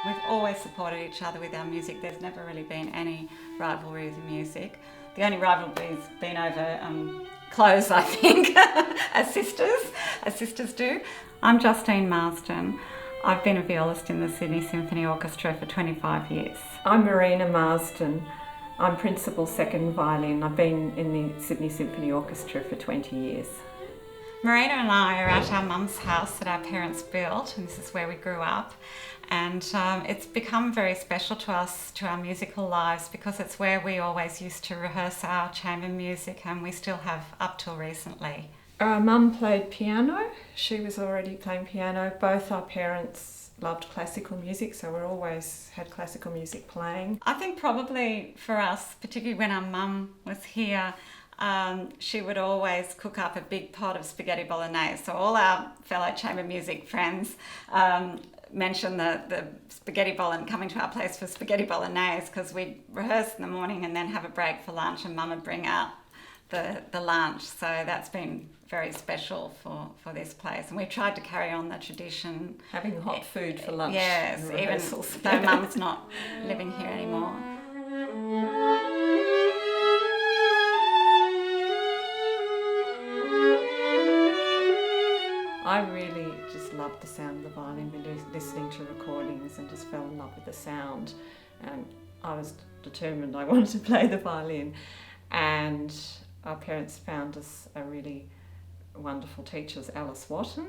We've always supported each other with our music. There's never really been any rivalry with music. The only rivalry's been over clothes, I think, as sisters do. I'm Justine Marsden. I've been a violist in the Sydney Symphony Orchestra for 25 years. I'm Marina Marsden. I'm Principal Second Violin. I've been in the Sydney Symphony Orchestra for 20 years. Marina and I are at our mum's house that our parents built, and this is where we grew up. And it's become very special to us, to our musical lives, because it's where we always used to rehearse our chamber music, and we still have up till recently. Our mum played piano. She was already playing piano. Both our parents loved classical music, so we always had classical music playing. I think probably for us, particularly when our mum was here, she would always cook up a big pot of spaghetti bolognese. So all our fellow chamber music friends mention the spaghetti bolognese, coming to our place for spaghetti bolognese, because we'd rehearse in the morning and then have a break for lunch, and Mum would bring out the lunch. So that's been very special for this place, and we've tried to carry on the tradition. Having hot food for lunch. Yes, even though Mum's not living here anymore. I really just loved the sound of the violin, been listening to recordings and just fell in love with the sound. And I was determined I wanted to play the violin. And our parents found us a really wonderful teacher, Alice Watton.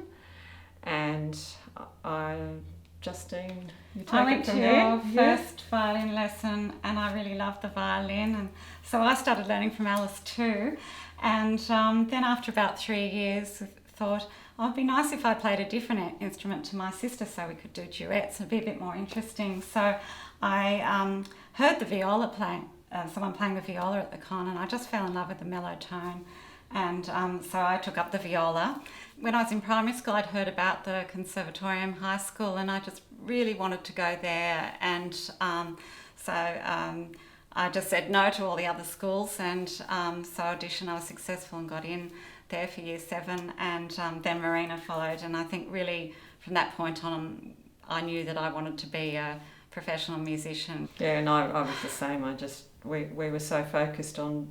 And Justine, you take I went it from to there? your first violin lesson, and I really loved the violin, and so I started learning from Alice too. And then after about 3 years, I thought, oh, it'd be nice if I played a different instrument to my sister, so we could do duets. It'd be a bit more interesting. So I heard the viola playing, someone playing the viola at the con, and I just fell in love with the mellow tone. And so I took up the viola. When I was in primary school, I'd heard about the Conservatorium High School, and I just really wanted to go there. And so I just said no to all the other schools, and so auditioned. I was successful and got in there for year 7, and then Marina followed. And I think really from that point on, I knew that I wanted to be a professional musician. Yeah, and I was the same. We were so focused on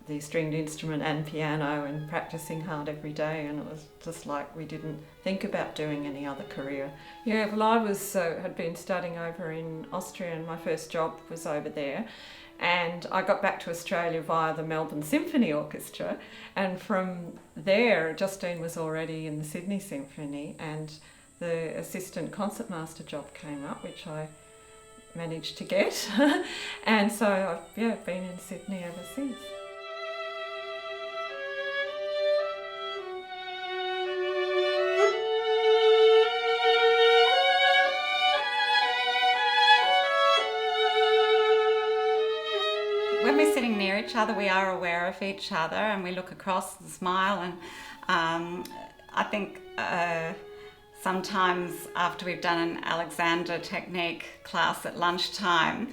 the stringed instrument and piano and practicing hard every day, and it was just like we didn't think about doing any other career. Yeah, well, I had been studying over in Austria, and my first job was over there. And I got back to Australia via the Melbourne Symphony Orchestra, and from there Justine was already in the Sydney Symphony, and the assistant concertmaster job came up, which I managed to get. And so I've been in Sydney ever since. When we're sitting near each other, we are aware of each other, and we look across and smile. And I think sometimes after we've done an Alexander technique class at lunchtime,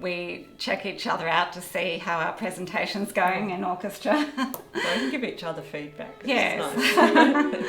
we check each other out to see how our presentation's going in orchestra. So we can give each other feedback. Yes. Nice.